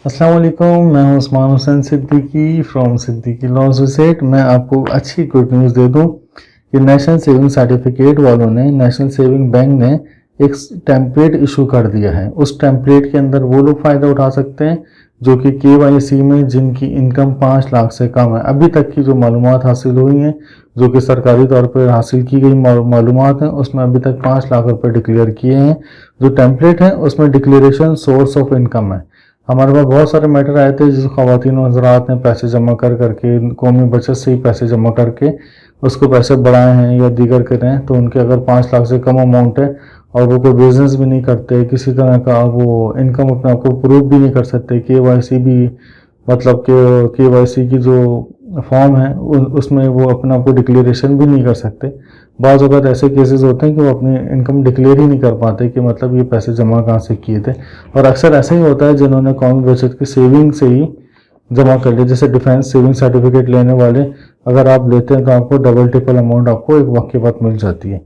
अस्सलाम वालेकुम, मैं हूं Usman Hussain Siddiqui from Siddiqui law associate. मैं आपको अच्छी गुड न्यूज़ दे दूं कि नेशनल सेविंग सर्टिफिकेट वालों ने, नेशनल सेविंग बैंक ने एक टेम्पलेट इशू कर दिया है। उस टेम्पलेट के अंदर वो लोग फ़ायदा उठा सकते हैं जो कि KYC में जिनकी इनकम 5 लाख से कम है। अभी तक की जो मालूमात हासिल हुई हैं, जो कि सरकारी तौर पर हासिल की गई मालूमात हैं, उसमें अभी तक 5 लाख रुपए डिक्लेयर किए हैं। जो टेम्पलेट है उसमें डिक्लेरेशन सोर्स ऑफ इनकम है। हमारे पास बहुत सारे मैटर आए थे जिस ख़वातीन व हज़रात ने पैसे जमा करके कौमी बचत से ही पैसे जमा करके उसको पैसे बढ़ाए हैं या दीगर करें हैं। तो उनके अगर 5 लाख से कम अमाउंट है और वो कोई बिजनेस भी नहीं करते, किसी तरह का वो इनकम अपने आप को प्रूव भी नहीं कर सकते, KYC भी मतलब कि KYC की जो फॉर्म है उसमें वो अपने आप को डिक्लेरेशन भी नहीं कर सकते। बाज़ अवत ऐसे केसेस होते हैं कि वो अपनी इनकम डिक्लेयर ही नहीं कर पाते कि मतलब ये पैसे जमा कहाँ से किए थे। और अक्सर ऐसा ही होता है जिन्होंने कौमी बचत की सेविंग से ही जमा कर लिया। जैसे डिफेंस सेविंग सर्टिफिकेट लेने वाले अगर आप लेते हैं तो आपको डबल ट्रिपल अमाउंट आपको एक वक्त के बाद मिल जाती है।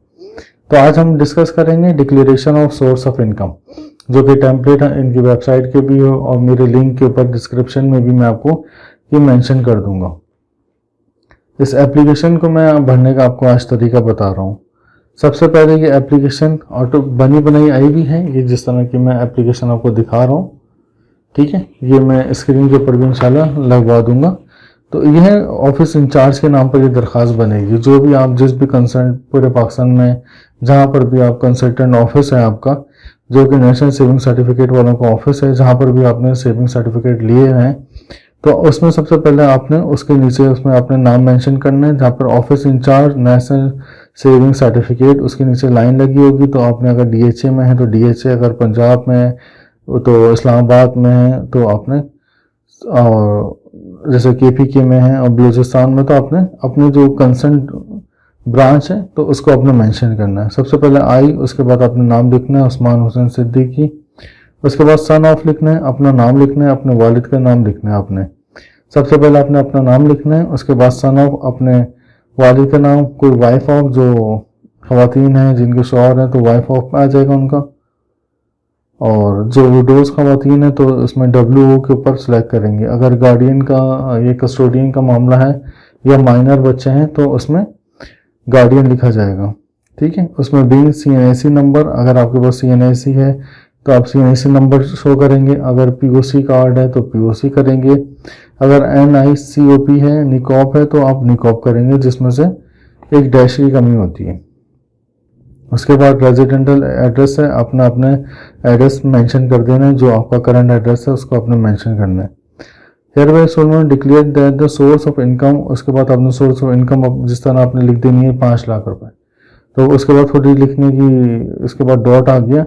तो आज हम डिस्कस करेंगे declaration of source of income, जो कि टेम्पलेट इनकी वेबसाइट के भी हो और मेरे लिंक के ऊपर डिस्क्रिप्शन में भी मैं आपको ये मेंशन कर दूंगा। इस एप्लीकेशन को मैं भरने का आपको आज तरीका बता रहा हूँ। सबसे पहले ये एप्लीकेशन ऑटो बनी बनाई आई भी है, ये जिस तरह की मैं एप्लीकेशन आपको दिखा रहा हूँ, ठीक है। ये मैं स्क्रीन के ऊपर भी इंशाल्लाह लगवा दूंगा। तो यह ऑफिस इंचार्ज के नाम पर ये दरख्वास्त बनेगी। जो भी आप जिस भी कंसल्ट पूरे पाकिस्तान में जहाँ पर भी आप कंसल्टेंट ऑफिस है आपका, जो कि नेशनल सेविंग सर्टिफिकेट वालों का ऑफिस है, जहाँ पर भी आपने सेविंग सर्टिफिकेट लिए हैं, तो उसमें सबसे पहले आपने उसके नीचे उसमें अपने नाम मेंशन करना है। जहाँ पर office in charge national saving certificate उसके नीचे लाइन लगी होगी। तो आपने अगर DHA में है तो DHA, अगर पंजाब में है तो इस्लामाबाद में है तो आपने, और जैसे KPK में है और बलूचिस्तान में तो आपने अपने जो कंसर्न ब्रांच है तो उसको आपने मेंशन करना है। सबसे पहले आई, उसके बाद अपना नाम लिखना है उस्मान हुसैन सिद्दीकी, उसके बाद सन ऑफ लिखना है, अपना नाम लिखना है, अपने वालिद का नाम लिखना है। आपने सबसे पहले आपने अपना नाम लिखना है, उसके बाद सन ऑफ अपने वालिद का नाम, कोई वाइफ ऑफ जो खवातीन हैं जिनके शौहर हैं तो वाइफ ऑफ आ जाएगा उनका, और जो विडोज खवातीन है तो उसमें WO के ऊपर सेलेक्ट करेंगे। अगर गार्डियन का ये कस्टोडियन का मामला है या माइनर बच्चे हैं तो उसमें गार्डियन लिखा जाएगा, ठीक है। उसमें बीइंग CNAC नंबर, अगर आपके पास CNAC है तो आप CNAC नंबर शो करेंगे, अगर POC कार्ड है तो POC करेंगे, अगर NICOP है, निकॉप है तो आप निकॉप करेंगे, जिसमें से एक डैश की कमी होती है। उसके बाद रेजिडेंटल एड्रेस है, अपना अपने एड्रेस मेंशन कर देना है, जो आपका करंट एड्रेस है उसको आपने मेंशन करना है। Hereby solemn declare that the source of income, उसके बाद आपने सोर्स ऑफ इनकम जिस तरह आपने लिख देनी है 5 लाख रुपए। तो उसके बाद थोड़ी लिखने की, उसके बाद डॉट आ गया,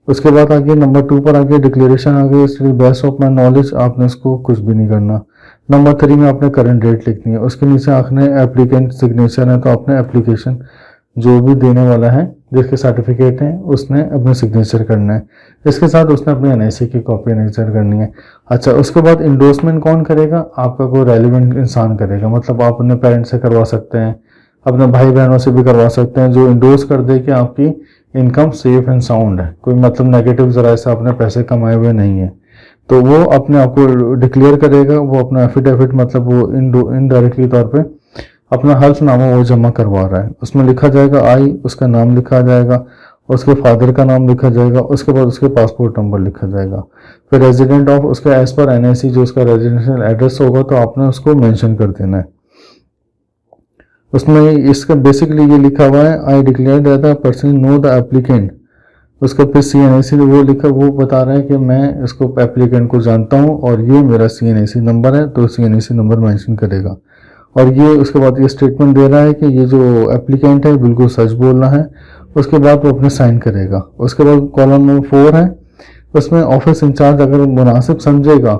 उसके बाद आ गया नंबर 2 पर आ गया डिक्लेरेशन आ गया बेस्ट ऑफ माई नॉलेज, आपने इसको कुछ भी नहीं करना। नंबर 3 में आपने करंट डेट लिखनी है, उसके नीचे आपने एप्लीकेंट सिग्नेचर है तो आपने एप्लीकेशन जो भी देने वाला है जिसके सर्टिफिकेट है उसने अपने सिग्नेचर करना है। इसके साथ उसने अपने NIC की कॉपी सिग्नेचर करनी है। अच्छा, उसके बाद इंडोर्समेंट कौन करेगा? आपका कोई रेलिवेंट इंसान करेगा। मतलब आप अपने पेरेंट्स से करवा सकते हैं, अपने भाई बहनों से भी करवा सकते हैं, जो इंडोर्स कर दे कि आपकी इनकम सेफ एंड साउंड है, कोई मतलब नेगेटिव जरा से आपने पैसे कमाए हुए नहीं है, तो वो अपने आप को डिक्लेयर करेगा। वो अपना एफिडेविट मतलब वो इनडायरेक्टली तौर पे अपना हल्फनामा वो जमा करवा रहा है। उसमें लिखा जाएगा आई, उसका नाम लिखा जाएगा, उसके फादर का नाम लिखा जाएगा, उसके बाद उसके पासपोर्ट नंबर लिखा जाएगा, फिर रेजिडेंट ऑफ उसका एज पर NIC जो उसका रेजिडेंशियल एड्रेस होगा तो आपने उसको मेंशन कर देना है। उसमें इसका बेसिकली ये लिखा हुआ है I declare that the person know the applicant, उसका फिर CNAC वो लिखा, वो बता रहा है कि मैं इसको एप्लीकेंट को जानता हूँ और ये मेरा CNAC नंबर है, तो CNAC नंबर मेंशन करेगा। और ये उसके बाद ये स्टेटमेंट दे रहा है कि ये जो एप्लीकेंट है बिल्कुल सच बोल रहा है। उसके बाद वो अपने साइन करेगा। उसके बाद कॉलम नंबर 4 है, उसमें ऑफिस इंचार्ज अगर मुनासिब समझेगा,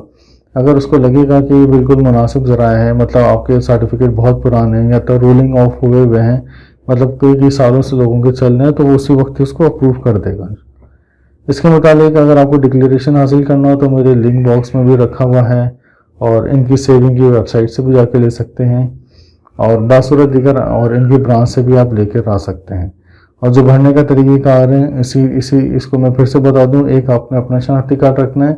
अगर उसको लगेगा कि ये बिल्कुल मुनासिब ज़राया है, मतलब आपके सर्टिफिकेट बहुत पुराने हैं या तो रोलिंग ऑफ हुए हुए हैं, मतलब कई सालों से लोगों के चल रहे हैं, तो वो उसी वक्त उसको अप्रूव कर देगा। इसके मुताबिक अगर आपको डिक्लेरेशन हासिल करना हो तो मेरे लिंक बॉक्स में भी रखा हुआ है और इनकी सेविंग की वेबसाइट से भी जाके ले सकते हैं और बासूरत दीगर और इनकी ब्रांच से भी आप लेकर आ सकते हैं। और जो भरने का तरीक़ेकार है इसको मैं फिर से बता दूं, एक आपने अपना शनाख्ती कार्ड रखना है,